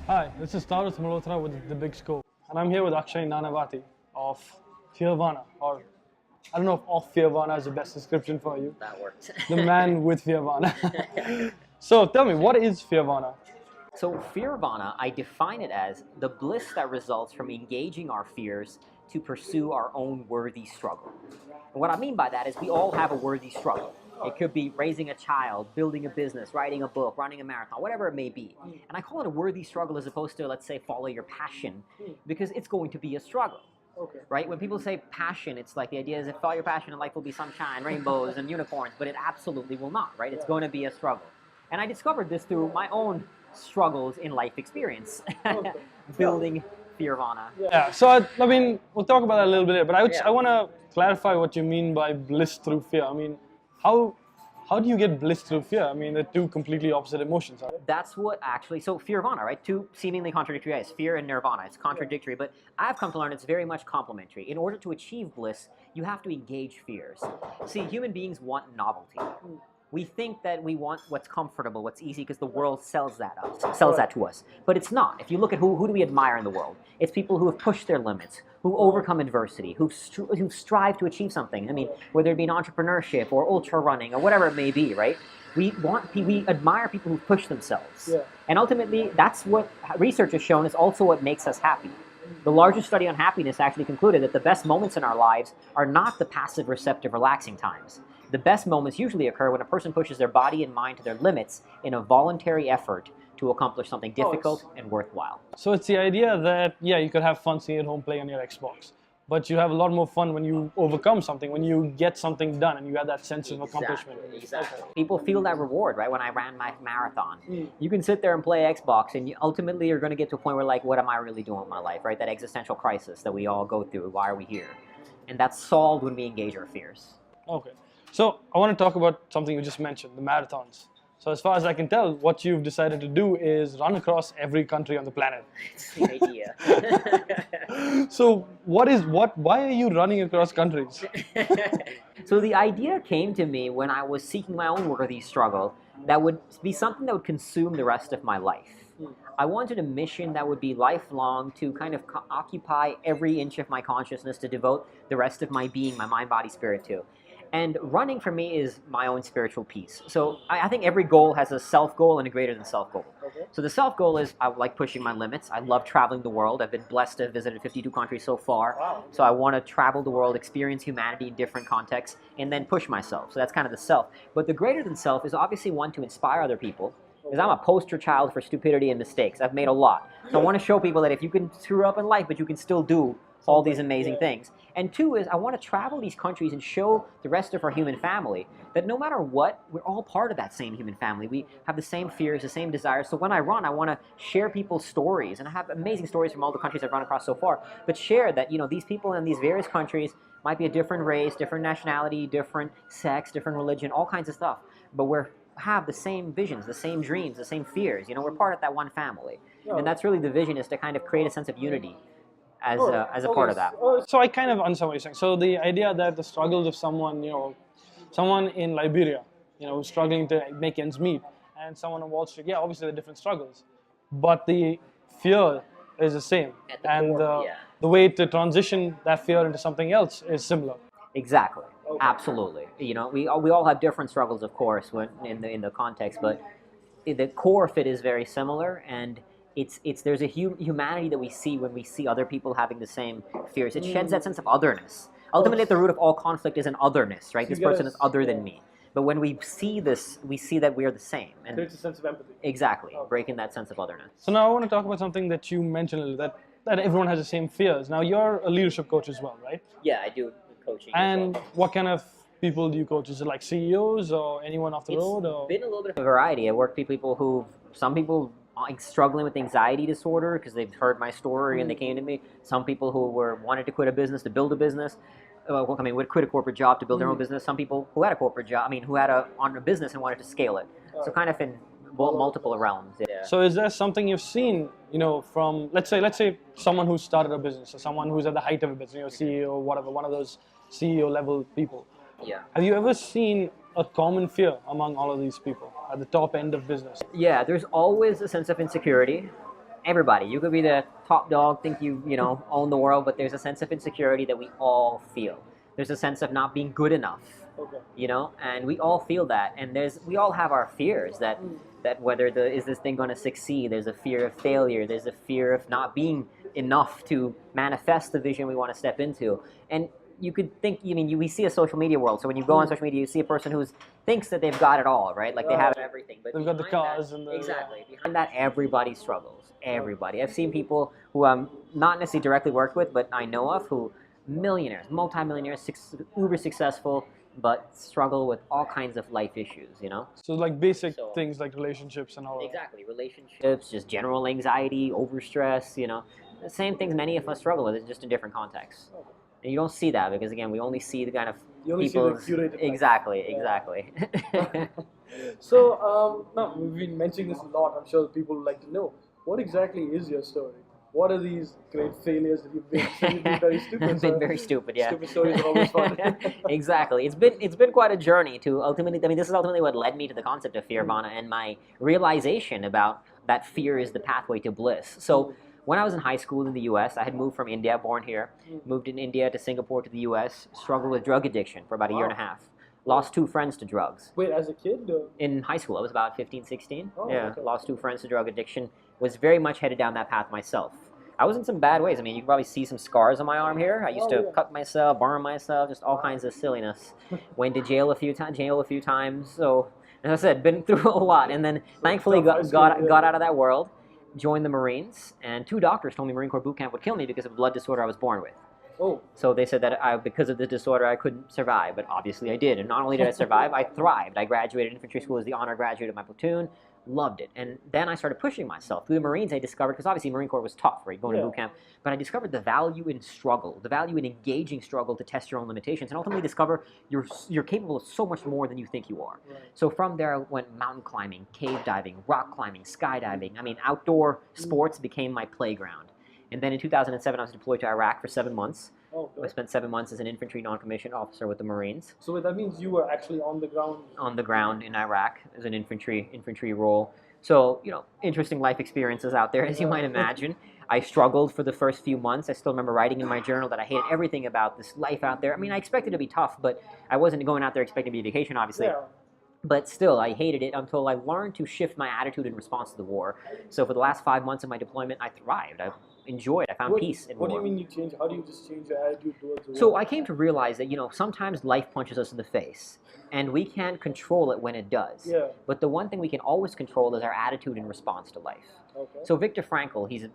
Hi, this is Taurus Malhotra with The Big Scope, and I'm here with Akshay Nanavati of Fearvana, or I don't know if off Fearvana is the best description for you. That works. The man with Fearvana. So tell me, what is Fearvana? So Fearvana, I define it as the bliss that results from engaging our fears to pursue our own worthy struggle. And what I mean by that is we all have a worthy struggle. It could be raising a child, building a business, writing a book, running a marathon, whatever it may be. And I call it a worthy struggle as opposed to, let's say, follow your passion, because it's going to be a struggle. Okay. Right? When people say passion, it's like the idea is if follow your passion and life will be sunshine, rainbows, and unicorns, but it absolutely will not, right? It's going to be a struggle. And I discovered this through my own struggles in life experience, building Fearvana. Yeah. So I mean, we'll talk about that a little bit later, but Yeah. I want to clarify what you mean by bliss through fear. I mean, how do you get bliss through fear? I mean, they're two completely opposite emotions, are they? That's what actually, so Fearvana, right? Two seemingly contradictory ideas, fear and Nirvana. It's contradictory, but I've come to learn it's very much complementary. In order to achieve bliss, you have to engage fears. See, human beings want novelty. We think that we want what's comfortable, what's easy, because the world sells that to us. But it's not. If you look at who do we admire in the world, it's people who have pushed their limits, who overcome adversity, who strive to achieve something. I mean, whether it be in entrepreneurship or ultra running or whatever it may be, right? We admire people who push themselves. Yeah. And ultimately, that's what research has shown is also what makes us happy. The largest study on happiness actually concluded that the best moments in our lives are not the passive, receptive, relaxing times. The best moments usually occur when a person pushes their body and mind to their limits in a voluntary effort to accomplish something difficult and worthwhile. So it's the idea that, yeah, you could have fun sitting at home playing on your Xbox, but you have a lot more fun when you overcome something, when you get something done and you have that sense of accomplishment. Exactly. People feel that reward, right? When I ran my marathon, you can sit there and play Xbox, and ultimately you're going to get to a point where, like, what am I really doing with my life, right? That existential crisis that we all go through. Why are we here? And that's solved when we engage our fears. Okay. So I want to talk about something you just mentioned, the marathons. So as far as I can tell, what you've decided to do is run across every country on the planet. It's the idea. So why are you running across countries? So the idea came to me when I was seeking my own worthy struggle that would be something that would consume the rest of my life. I wanted a mission that would be lifelong, to kind of occupy every inch of my consciousness, to devote the rest of my being, my mind, body, spirit to. And running for me is my own spiritual peace. So I think every goal has a self goal and a greater than self goal. Okay. So the self goal is I like pushing my limits. I love traveling the world. I've been blessed to have visited 52 countries so far. Wow. So I want to travel the world, experience humanity in different contexts, and then push myself. So that's kind of the self. But the greater than self is obviously one to inspire other people, because I'm a poster child for stupidity and mistakes. I've made a lot. So I want to show people that if you can screw up in life, but you can still do all these amazing things. And two is I want to travel these countries and show the rest of our human family that no matter what, we're all part of that same human family. We have the same fears, the same desires. So when I run, I want to share people's stories. And I have amazing stories from all the countries I've run across so far. But share that, these people in these various countries might be a different race, different nationality, different sex, different religion, all kinds of stuff. But we have the same visions, the same dreams, the same fears. We're part of that one family. And that's really the vision, is to kind of create a sense of unity as a part of that. So I kind of understand what you're saying. So the idea that the struggles of someone, someone in Liberia, who's struggling to make ends meet, and someone on Wall Street, yeah, obviously they're different struggles, but the fear is the same, and the way to transition that fear into something else is similar. Exactly. Okay. Absolutely. We all have different struggles, of course, when in the context, but the core of it is very similar, and there's a humanity that we see when we see other people having the same fears. It sheds that sense of otherness. Ultimately, at the root of all conflict is an otherness, right? This person is other than me. But when we see this, we see that we are the same. And There's a sense of empathy. Exactly, breaking that sense of otherness. So now I want to talk about something that you mentioned a little, that everyone has the same fears. Now you're a leadership coach as well, right? Yeah, I do coaching. And what kind of people do you coach? Is it like CEOs or anyone off the road? Or? It's been a little bit of a variety. I work with people some people struggling with anxiety disorder because they've heard my story and they came to me. Some people who wanted to quit a business to build a business. Would quit a corporate job to build their own business. Some people who had a corporate job, who had on a business and wanted to scale it. So kind of in multiple realms. Yeah. So is there something you've seen, from let's say someone who started a business or someone who's at the height of a business, CEO, whatever, one of those CEO level people. Yeah. Have you ever seen a common fear among all of these people at the top end of business? Yeah, there's always a sense of insecurity. Everybody. You could be the top dog, think you know, own the world, but there's a sense of insecurity that we all feel. There's a sense of not being good enough, Okay. you know, and we all feel that. And we all have our fears that whether is this thing going to succeed? There's a fear of failure. There's a fear of not being enough to manifest the vision we want to step into. And you could think, we see a social media world. So when you go on social media, you see a person who thinks that they've got it all, right? Like they have everything. But they've got the cars that, and the exactly. Behind that, everybody struggles. Everybody. I've seen people who I'm not necessarily directly worked with, but I know of who millionaires, multimillionaires, uber successful, but struggle with all kinds of life issues, you know? So like basic things like relationships and all that. Exactly. Relationships, just general anxiety, overstress, you know. The same things many of us struggle with, just in different contexts. And you don't see that because, again, we only see the kind of people. Exactly. So now we've been mentioning this a lot. I'm sure people would like to know what exactly is your story. What are these great failures that you've been? So you've been very stupid. I've been very stupid, yeah. Stupid stories are always fun. Exactly. It's been quite a journey to ultimately. This is ultimately what led me to the concept of Fearvana and my realization about that fear is the pathway to bliss. So when I was in high school in the U.S., I had moved from India, born here, moved in India to Singapore to the U.S., struggled with drug addiction for about a year and a half. Lost 2 friends to drugs. Wait, as a kid? In high school, I was about 15, 16. Okay. Lost 2 friends to drug addiction. Was very much headed down that path myself. I was in some bad ways. You can probably see some scars on my arm here. I used to cut myself, burn myself, just all kinds of silliness. Went to jail a few times. So, as I said, been through a lot. And then thankfully got out of that world, joined the Marines, and 2 doctors told me Marine Corps boot camp would kill me because of a blood disorder I was born with. Oh. So they said that because of the disorder I couldn't survive, but obviously I did. And not only did I survive, I thrived. I graduated infantry school as the honor graduate of my platoon, loved it. And then I started pushing myself. Through the Marines, I discovered, because obviously Marine Corps was tough, right, going to boot camp, but I discovered the value in struggle, the value in engaging struggle to test your own limitations, and ultimately discover you're capable of so much more than you think you are. Right. So from there I went mountain climbing, cave diving, rock climbing, skydiving. Outdoor sports became my playground. And then in 2007, I was deployed to Iraq for 7 months. I spent 7 months as an infantry non-commissioned officer with the Marines. So that means you were actually on the ground? On the ground in Iraq as an infantry role. So, interesting life experiences out there, as you might imagine. I struggled for the first few months. I still remember writing in my journal that I hated everything about this life out there. I expected it to be tough, but I wasn't going out there expecting to be a vacation, obviously. Yeah. But still, I hated it until I learned to shift my attitude in response to the war. So for the last 5 months of my deployment, I thrived. I enjoyed. I found peace in war. What do you mean you change? How do you just change your attitude towards the war? So I came to realize that, sometimes life punches us in the face, and we can't control it when it does. Yeah. But the one thing we can always control is our attitude in response to life. Okay. So Viktor Frankl, he's an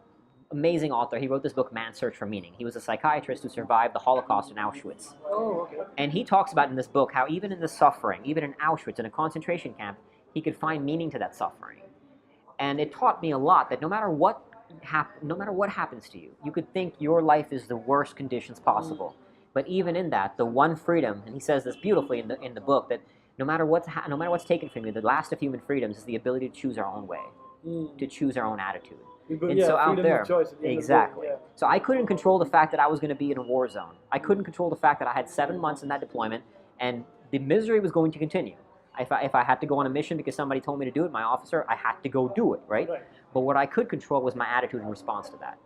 amazing author. He wrote this book, Man's Search for Meaning. He was a psychiatrist who survived the Holocaust in Auschwitz. Oh, okay. And he talks about in this book how even in the suffering, even in Auschwitz, in a concentration camp, he could find meaning to that suffering. And it taught me a lot that no matter what happens to you, you could think your life is the worst conditions possible. But even in that, the one freedom, and he says this beautifully in the book, that no matter what's taken from you, the last of human freedoms is the ability to choose our own way, to choose our own attitude. And so out there, exactly. So I couldn't control the fact that I was going to be in a war zone. I couldn't control the fact that I had 7 months in that deployment, and the misery was going to continue. If I had to go on a mission because somebody told me to do it, my officer, I had to go do it, right? But what I could control was my attitude in response to that.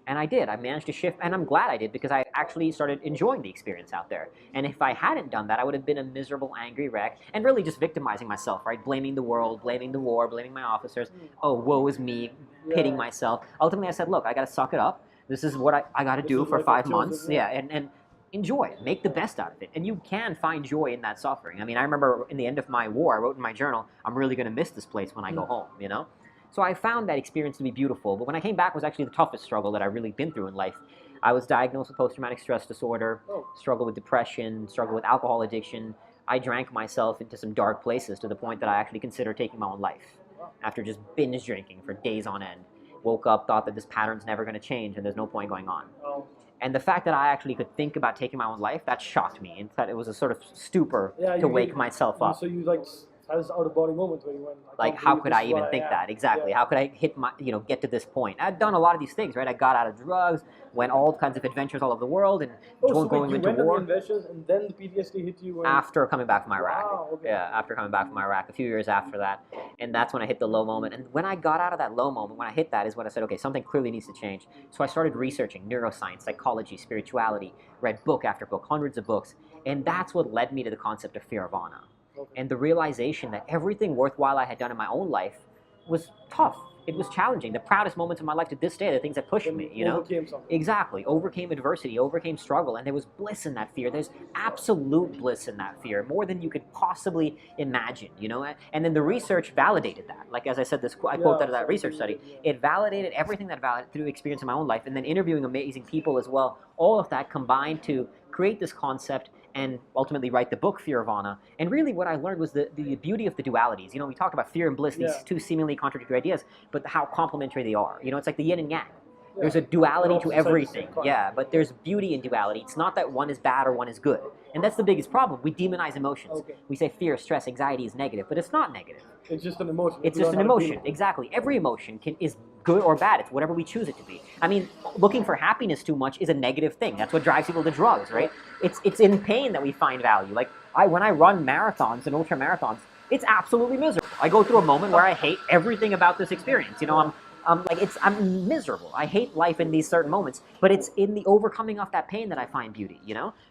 And I did. I managed to shift, and I'm glad I did because I actually started enjoying the experience out there. And if I hadn't done that, I would have been a miserable, angry wreck and really just victimizing myself, right? Blaming the world, blaming the war, blaming my officers. Oh, woe is me, pitying myself. Ultimately, I said, look, I got to suck it up. This is what I got to do for 5 months. And enjoy it. Make the best out of it. And you can find joy in that suffering. I remember in the end of my war, I wrote in my journal, I'm really going to miss this place when I go home, So I found that experience to be beautiful, but when I came back, it was actually the toughest struggle that I've really been through in life. I was diagnosed with post-traumatic stress disorder, struggled with depression, struggled with alcohol addiction. I drank myself into some dark places to the point that I actually considered taking my own life after just binge drinking for days on end. Woke up, thought that this pattern's never going to change and there's no point going on. And the fact that I actually could think about taking my own life, that shocked me. In fact, it was a sort of stupor to wake myself up. So you has out of body moments where you went, like, how could I even think that? Exactly. How could I hit my, get to this point? I'd done a lot of these things, right? I got out of drugs, went all kinds of adventures all over the world, and going into war. On the adventures, and then the PTSD hit you after coming back from Iraq. Wow, okay. Yeah, after coming back from Iraq, a few years after that, and that's when I hit the low moment. And when I got out of that low moment, when I hit that, is when I said, okay, something clearly needs to change. So I started researching neuroscience, psychology, spirituality, read book after book, hundreds of books, and that's what led me to the concept of Fearvana. Okay. And the realization that everything worthwhile I had done in my own life was tough. It was challenging. The proudest moments of my life to this day, the things that pushed me, Overcame something. Exactly. Overcame adversity, overcame struggle, and there was bliss in that fear. There's absolute bliss in that fear, more than you could possibly imagine, And then the research validated that. Like, as I said, I quote out of that research study. It validated everything that validated through experience in my own life, and then interviewing amazing people as well. All of that combined to create this concept and ultimately write the book Fearvana. And really what I learned was the beauty of the dualities. We talked about fear and bliss, these two seemingly contradictory ideas, but how complementary they are. It's like the yin and yang. Yeah. There's a duality to everything. Yeah, but there's beauty in duality. It's not that one is bad or one is good. And that's the biggest problem. We demonize emotions. Okay. We say fear, stress, anxiety is negative, but it's not negative. It's just an emotion. It's just an emotion, exactly. Every emotion is good or bad. It's whatever we choose it to be. I mean, looking for happiness too much is a negative thing. That's what drives people to drugs, right? It's in pain that we find value. Like, when I run marathons and ultra marathons, it's absolutely miserable. I go through a moment where I hate everything about this experience. I'm miserable. I hate life in these certain moments, but it's in the overcoming of that pain that I find beauty,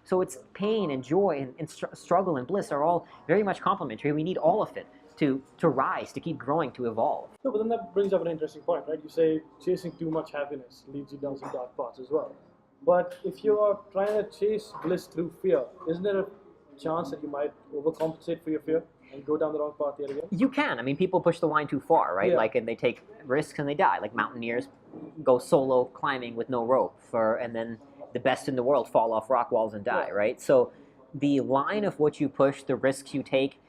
So it's pain and joy and struggle and bliss are all very much complementary. We need all of it to rise, to keep growing, to evolve. No, but then that brings up an interesting point, right? You say chasing too much happiness leads you down some dark paths as well. But if you are trying to chase bliss through fear, isn't there a chance that you might overcompensate for your fear and go down the wrong path yet again? You can. I mean, people push the line too far, right? Yeah. And they take risks and they die. Like mountaineers go solo climbing with no rope, and then the best in the world fall off rock walls and die, right? So the line of what you push, the risks you take,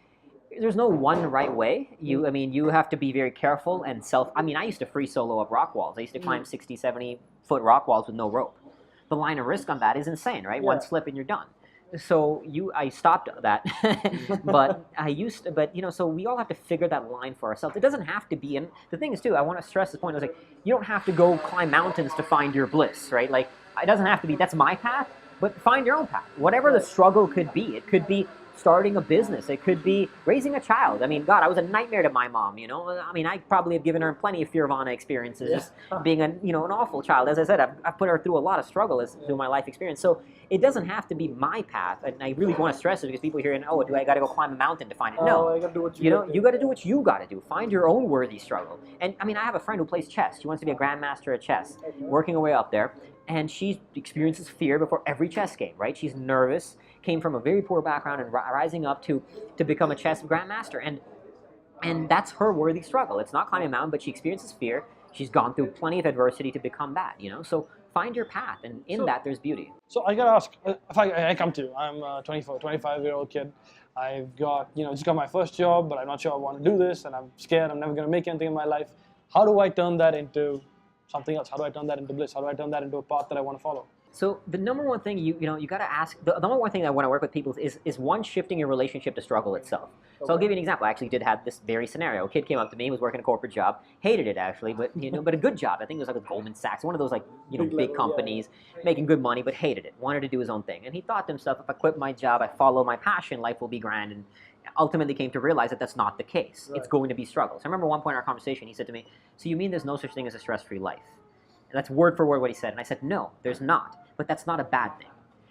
there's no one right way. You have to be very careful and I used to free solo up rock walls. I used to climb 60, 70 foot rock walls with no rope. The line of risk on that is insane, right? Yeah. One slip and you're done. So I stopped that, so we all have to figure that line for ourselves. It doesn't have to be, and the thing is too, I want to stress this point, I was like, you don't have to go climb mountains to find your bliss, right? Like, it doesn't have to be, that's my path, but find your own path. Whatever the struggle could be, it could be starting a business, it could be raising a child. I mean, God, I was a nightmare to my mom, I probably have given her plenty of Fearvana experiences, just being an awful child. As I said, I've put her through a lot of struggle through my life experience. So it doesn't have to be my path, and I really want to stress it because people hear, do I got to go climb a mountain to find it? No, I got to do what you got to do what you got to do. Find your own worthy struggle. And I have a friend who plays chess. She wants to be a grandmaster at chess, working her way up there, and she experiences fear before every chess game, right? She's nervous, came from a very poor background and rising up to become a chess grandmaster, and that's her worthy struggle. It's not climbing a mountain, but she experiences fear. She's gone through plenty of adversity to become that, So find your path, and that there's beauty. So I gotta ask, if I come to you, I'm a 25-year-old kid. I've got, just got my first job, but I'm not sure I want to do this, and I'm scared I'm never gonna make anything in my life. How do I turn that into something else? How do I turn that into bliss? How do I turn that into a path that I want to follow? So the number one thing you got to ask, the number one thing that I want to work with people is one, shifting your relationship to struggle itself. Okay. So I'll give you an example. I actually did have this very scenario. A kid came up to me, was working a corporate job, hated it actually, but but a good job. I think it was like with Goldman Sachs, one of those big companies, making good money, but hated it, wanted to do his own thing. And he thought to himself, if I quit my job, I follow my passion, life will be grand. And ultimately came to realize that that's not the case. Right. It's going to be struggle. So I remember one point in our conversation, he said to me, so you mean there's no such thing as a stress-free life? And that's word for word what he said. And I said, no, there's not. But that's not a bad thing.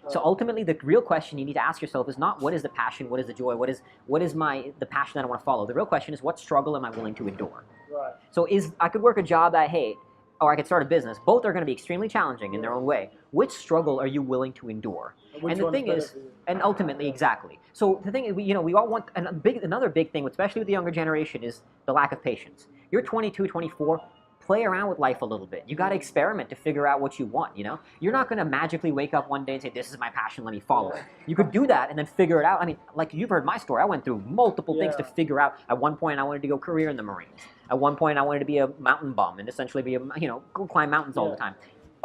So ultimately, the real question you need to ask yourself is not what is the passion, what is the joy, what is the passion that I want to follow. The real question is what struggle am I willing to endure? Right. So I could work a job that I hate, or I could start a business. Both are going to be extremely challenging in their own way. Which struggle are you willing to endure? And the thing is, and ultimately, exactly. So the thing is, we all want, another big thing, especially with the younger generation, is the lack of patience. You're 22, 24. Play around with life a little bit. You got to experiment to figure out what you want, You're not going to magically wake up one day and say, this is my passion, let me follow it. You could do that and then figure it out. I mean, like you've heard my story. I went through multiple things to figure out. At one point, I wanted to go career in the Marines. At one point, I wanted to be a mountain bum and essentially be go climb mountains all the time.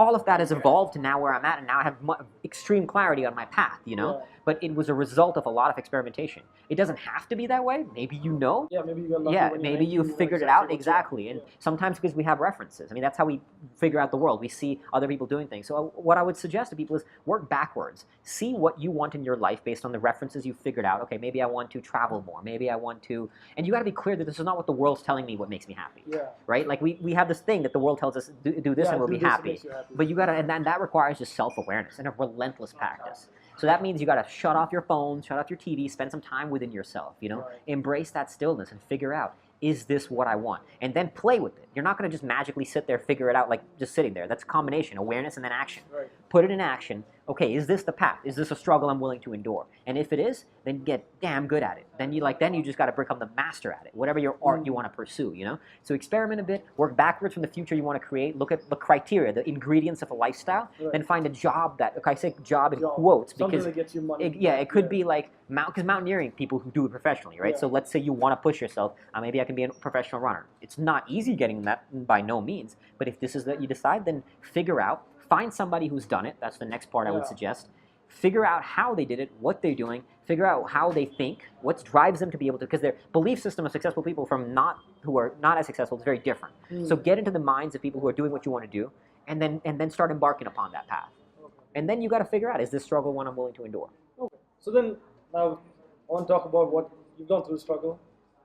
all of that has evolved to now where I'm at, and now I have extreme clarity on my path, you know? Yeah. But it was a result of a lot of experimentation. It doesn't have to be that way. Maybe you know. Yeah, maybe you got lucky Yeah, when you're maybe 19, you you know figured it exactly out what you exactly. want. And Yeah. sometimes because we have references. I mean, that's how we figure out the world. We see other people doing things. So what I would suggest to people is work backwards. See what you want in your life based on the references you figured out. Okay, maybe I want to travel more. Maybe I want to, and you got to be clear that this is not what the world's telling me what makes me happy. Yeah. Right? Like we have this thing that the world tells us do this Yeah, and we'll do be this, it happy. makes you happy. But you got to, and that requires just self-awareness and a relentless practice. So that means you got to shut off your phone, shut off your TV, spend some time within yourself, you know? Right. Embrace that stillness and figure out, is this what I want? And then play with it. You're not going to just magically sit there, figure it out like just sitting there. That's a combination, awareness and then action. Right. Put it in action. Okay, is this the path? Is this a struggle I'm willing to endure? And if it is, then get damn good at it. Then you just got to become the master at it. Whatever your art you want to pursue, you know? So experiment a bit, work backwards from the future you want to create, look at the criteria, the ingredients of a lifestyle, Right. then find a job that, okay, I say job in quotes Something because that gets you money. it could be like, because mountaineering, people who do it professionally, right? Yeah. So let's say you want to push yourself, maybe I can be a professional runner. It's not easy getting that by no means, but if this is what you decide, then figure out, find somebody who's done it. That's the next part I would suggest. Figure out how they did it, what they're doing, figure out how they think, what drives them to be able to, because their belief system of successful people who are not as successful is very different. So get into the minds of people who are doing what you want to do, and then start embarking upon that path. Okay. And then you got to figure out, is this struggle one I'm willing to endure? Okay. So then, now I want to talk about what you've gone through the struggle.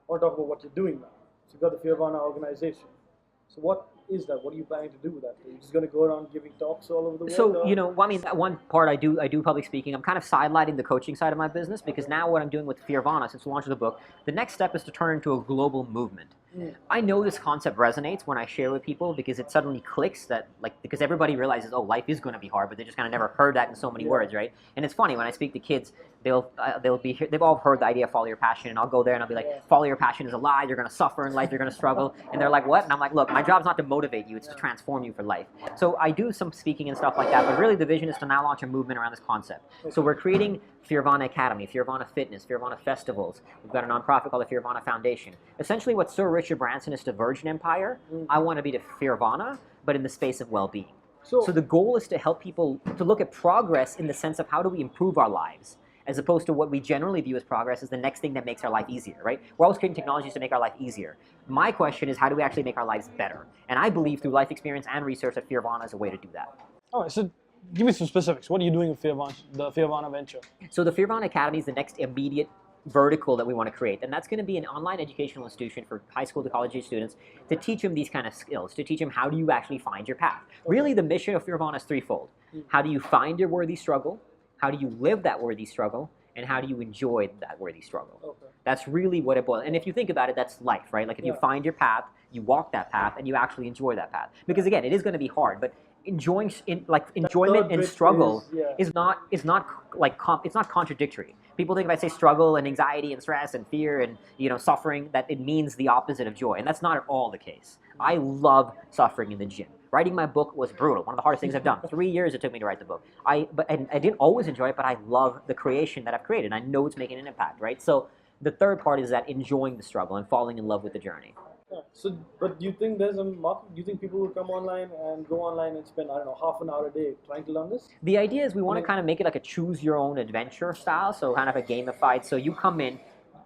I want to talk about what you're doing now. So you've got the Fearvana organization. So what is that? What are you planning to do with that? Are you just going to go around giving talks all over the world? So, you know, well, I mean, that one part I do public speaking. I'm kind of sidelighting the coaching side of my business because now what I'm doing with Fearvana, since the launch of the book, the next step is to turn into a global movement. I know this concept resonates when I share with people because it suddenly clicks that, like, because everybody realizes, oh, life is going to be hard, but they just kind of never heard that in so many words, right? And it's funny, when I speak to kids, they've all heard the idea of follow your passion, and I'll go there and I'll be like, follow your passion is a lie, you're going to suffer in life, you're going to struggle, and they're like, what? And I'm like, look, my job's not to motivate you, it's to transform you for life. So I do some speaking and stuff like that, but really the vision is to now launch a movement around this concept. So we're creating Fearvana Academy, Fearvana Fitness, Fearvana Festivals. We've got a nonprofit called the Fearvana Foundation. Essentially what Sir Richard Branson is to Virgin Empire, I want to be to Fearvana, but in the space of well-being. So the goal is to help people to look at progress in the sense of how do we improve our lives, as opposed to what we generally view as progress as the next thing that makes our life easier, right? We're always creating technologies to make our life easier. My question is, how do we actually make our lives better? And I believe through life experience and research that Fearvana is a way to do that. All right, so give me some specifics. What are you doing with Fearvana, the Fearvana venture? So the Fearvana Academy is the next immediate vertical that we want to create, and that's going to be an online educational institution for high school to college age students to teach them these kind of skills, to teach them how do you actually find your path. Really, the mission of Fearvana is threefold. How do you find your worthy struggle? How do you live that worthy struggle? And how do you enjoy that worthy struggle? Okay. That's really what it boils. And if you think about it, that's life, right? Like if you find your path, you walk that path, and you actually enjoy that path. Because again, it is going to be hard, but enjoyment and struggle is not contradictory. People think if I say struggle and anxiety and stress and fear and suffering, that it means the opposite of joy, and that's not at all the case. I love suffering in the gym. Writing my book was brutal. One of the hardest things I've done. 3 years it took me to write the book. I didn't always enjoy it, but I love the creation that I've created. I know it's making an impact, right? So the third part is that enjoying the struggle and falling in love with the journey. Yeah. So, but do you think there's a market? Do you think people will come online and go online and spend, I don't know, half an hour a day trying to learn this? The idea is we want to kind of make it like a choose your own adventure style, so kind of a gamified. So you come in,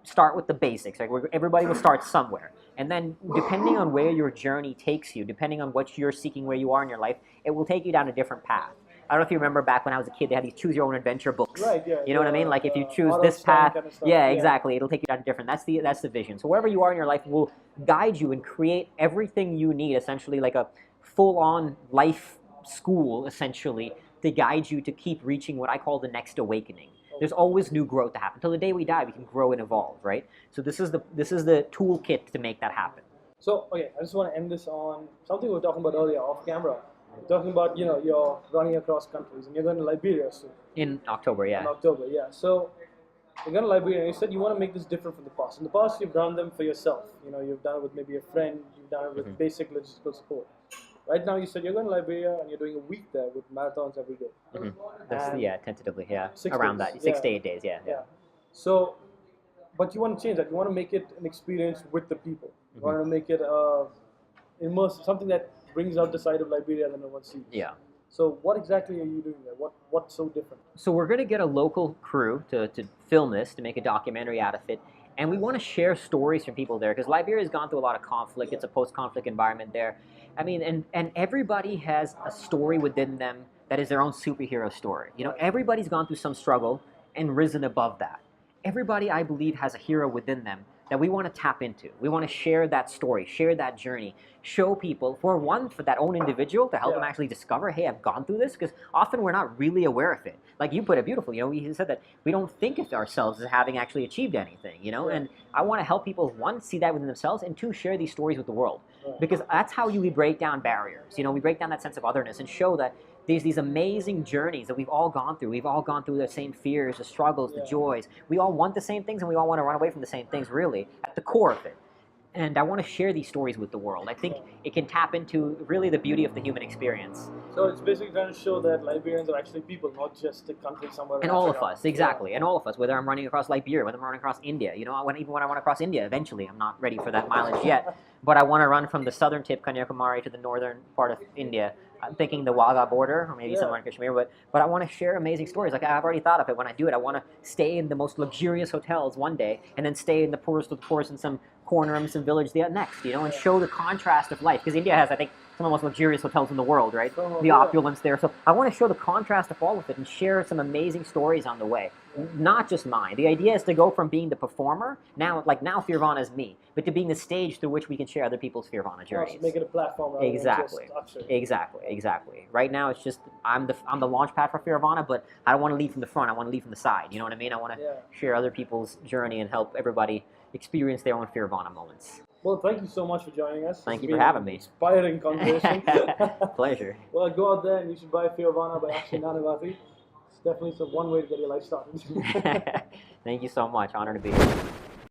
start with the basics. Like everybody will start somewhere, and then depending on where your journey takes you, depending on what you're seeking, where you are in your life, it will take you down a different path. I don't know if you remember back when I was a kid, they had these choose your own adventure books. Right, yeah. You know what I mean? Like if you choose this path, kind of stuff, exactly. It'll take you down different. That's the vision. So wherever you are in your life, will guide you and create everything you need, essentially like a full-on life school, essentially, to guide you to keep reaching what I call the next awakening. There's always new growth to happen. Till the day we die, we can grow and evolve, right? So this is the toolkit to make that happen. So, okay, I just want to end this on something we were talking about earlier off camera. We're talking about, you're running across countries and you're going to Liberia soon. In October, yeah. In October, yeah. So you're going to Liberia and you said you want to make this different from the past. In the past, you've done them for yourself. You've done it with maybe a friend. You've done it with basic logistical support. Right now, you said you're going to Liberia and you're doing a week there with marathons every day. That's, tentatively, yeah. 6 around days. that, 6 to 8 days, yeah. So, but you want to change that. You want to make it an experience with the people. You want to make it immersive, something that brings out the side of Liberia that no one sees. Yeah. So what exactly are you doing there? What's so different? So we're going to get a local crew to film this, to make a documentary out of it. And we want to share stories from people there, because Liberia's gone through a lot of conflict. It's a post-conflict environment there. I mean, and everybody has a story within them that is their own superhero story. You know, everybody's gone through some struggle and risen above that. Everybody, I believe, has a hero within them that we want to tap into. We want to share that story, share that journey, show people, for that own individual, to help them actually discover, hey, I've gone through this, because often we're not really aware of it. Like you put it beautifully, you know, you said that we don't think of ourselves as having actually achieved anything, you know, and I want to help people, one, see that within themselves, and two, share these stories with the world, because that's how we break down barriers. You know, we break down that sense of otherness and show that there's these amazing journeys that we've all gone through. We've all gone through the same fears, the struggles, the joys. We all want the same things, and we all want to run away from the same things, really, at the core of it. And I want to share these stories with the world. I think it can tap into really the beauty of the human experience. So it's basically trying to show that Liberians are actually people, not just a country somewhere. And all of us, exactly. And all of us, whether I'm running across Liberia, whether I'm running across India. You know, even when I run across India, eventually, I'm not ready for that mileage yet. But I want to run from the southern tip, Kanyakumari, to the northern part of India. I'm thinking the Wagah border, or maybe somewhere in Kashmir, but I want to share amazing stories. Like, I've already thought of it. When I do it, I want to stay in the most luxurious hotels one day, and then stay in the poorest of the poorest in some corner in some village the next, you know, and show the contrast of life. Because India has, I think, some of the most luxurious hotels in the world, right? The opulence there. So I want to show the contrast of all of it and share some amazing stories on the way. Not just mine. The idea is to go from being the performer, now Fearvana is me, but to being the stage through which we can share other people's Fearvana journeys. Make it a platform. Exactly. Right now, it's just I'm the launch pad for Fearvana, but I don't want to lead from the front. I want to lead from the side. You know what I mean? I want to share other people's journey and help everybody experience their own Fearvana moments. Well, thank you so much for joining us. Thank you for having me. Inspiring conversation. Pleasure. Well, go out there and you should buy Fearvana by Akshay Nanavati. It's definitely one way to get your life started. Thank you so much. Honor to be here.